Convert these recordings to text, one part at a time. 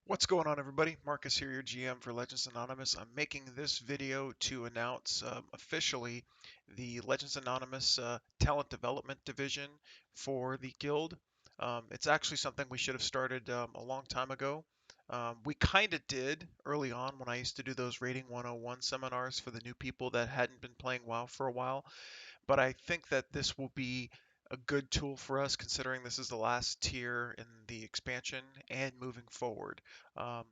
What's going on, everybody? Marcus here, your GM for Legends Anonymous. I'm making this video to announce officially the Legends Anonymous Talent Development Division for the Guild. It's actually something we should have started a long time ago. We kind of did early on when I used to do those Rating 101 seminars for the new people that hadn't been playing WoW for a while, but I think that this will be a good tool for us considering this is the last tier in the expansion and moving forward. Um,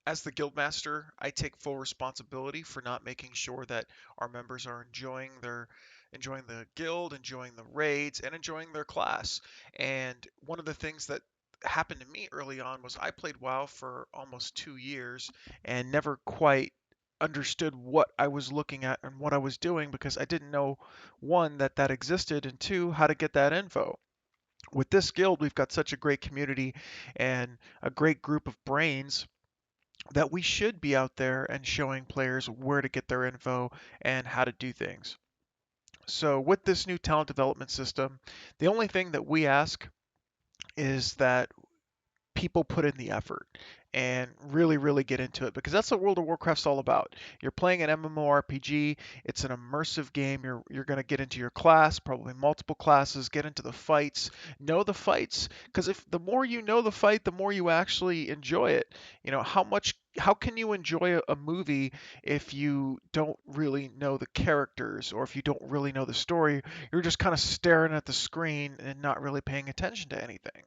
as the guildmaster, I take full responsibility for not making sure that our members are enjoying the guild, enjoying the raids, and enjoying their class. And one of the things that happened to me early on was I played WoW for almost 2 years and never quite understood what I was looking at and what I was doing because I didn't know, one, that existed, and two, how to get that info. With this guild, we've got such a great community and a great group of brains that we should be out there and showing players where to get their info and how to do things. So, with this new talent development system, the only thing that we ask is that people put in the effort and really get into it because that's what World of Warcraft's all about. You're playing an MMORPG, it's an immersive game. You're going to get into your class, probably multiple classes, get into the fights, know the fights because if the more you know the fight, the more you actually enjoy it. How can you enjoy a movie if you don't really know the characters or if you don't really know the story? You're just kind of staring at the screen and not really paying attention to anything.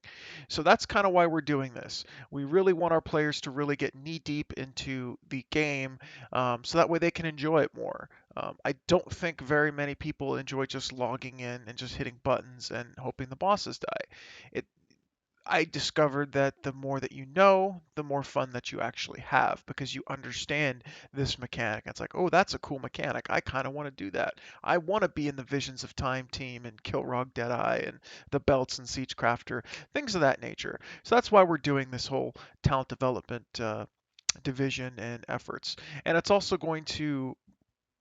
So that's kind of why we're doing this. We really want our players to really get knee deep into the game so that way they can enjoy it more. I don't think very many people enjoy just logging in and just hitting buttons and hoping the bosses die. It, I discovered that the more that you know, the more fun that you actually have because you understand this mechanic. It's like, oh, that's a cool mechanic. I kind of want to do that. I want to be in the Visions of Time team and Kilrog Deadeye and the Belts and Siegecrafter, things of that nature. So that's why we're doing this whole talent development division and efforts. And it's also going to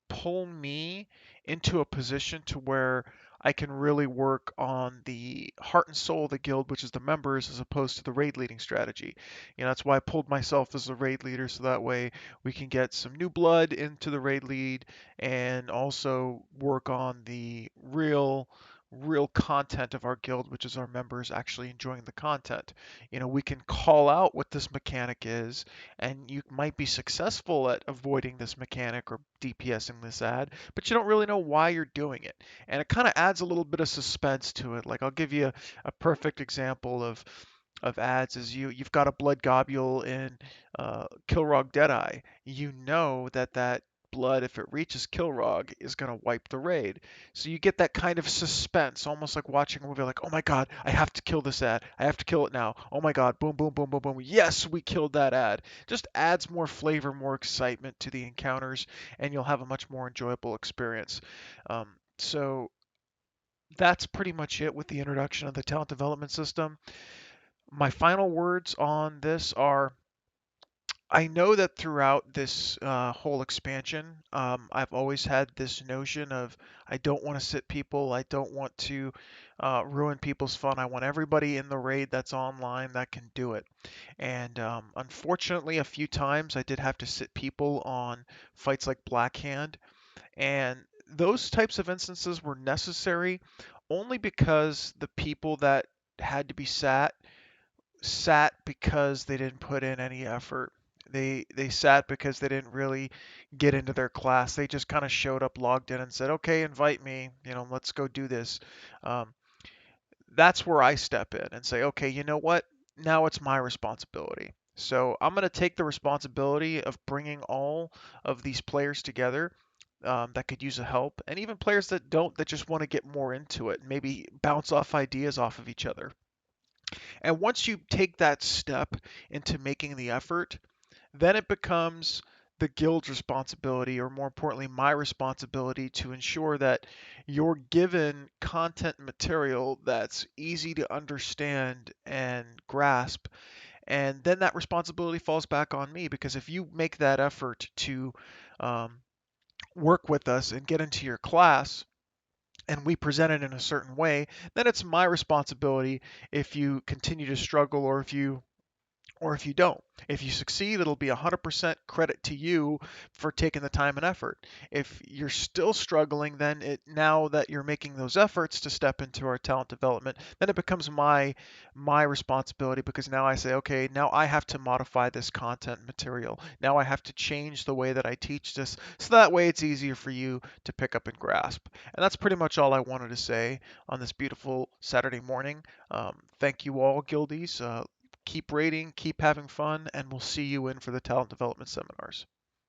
pull me into a position to where I can really work on the heart and soul of the guild, which is the members, as opposed to the raid leading strategy. That's why I pulled myself as a raid leader, so that way we can get some new blood into the raid lead and also work on the real content of our guild, which is our members actually enjoying the content. We can call out what this mechanic is, and you might be successful at avoiding this mechanic or DPSing this ad, but you don't really know why you're doing it. And it kind of adds a little bit of suspense to it. Like I'll give you a perfect example of ads is you've got a blood globule in Kilrog Deadeye. You know that blood, if it reaches Kilrog, is going to wipe the raid. So you get that kind of suspense, almost like watching a movie like, oh my god, I have to kill this ad. I have to kill it now. Oh my god, boom, boom, boom, boom, boom. Yes, we killed that ad. Just adds more flavor, more excitement to the encounters, and you'll have a much more enjoyable experience. Um, so that's pretty much it with the introduction of the talent development system. My final words on this are I know that throughout this whole expansion, I've always had this notion of I don't want to sit people, I don't want to ruin people's fun. I want everybody in the raid that's online that can do it. And unfortunately, a few times I did have to sit people on fights like Blackhand, and those types of instances were necessary only because the people that had to be sat because they didn't put in any effort. They sat because they didn't really get into their class. They just kind of showed up, logged in, and said, "Okay, invite me. Let's go do this." Um, that's where I step in and say, "Okay, you know what? Now it's my responsibility." So I'm going to take the responsibility of bringing all of these players together that could use a help, and even players that don't, that just want to get more into it, maybe bounce off ideas off of each other. And once you take that step into making the effort, then it becomes the guild's responsibility, or more importantly, my responsibility to ensure that you're given content material that's easy to understand and grasp. And then that responsibility falls back on me because if you make that effort to um, work with us and get into your class, and we present it in a certain way, then it's my responsibility if you continue to struggle or if you or if you don't. If you succeed, it'll be 100% credit to you for taking the time and effort. If you're still struggling, then now that you're making those efforts to step into our talent development, then it becomes my responsibility, because now I say, okay, now I have to modify this content material. Now I have to change the way that I teach this, so that way it's easier for you to pick up and grasp. And that's pretty much all I wanted to say on this beautiful Saturday morning. Thank you all, Guildies. Keep rating, keep having fun, and we'll see you in for the talent development seminars.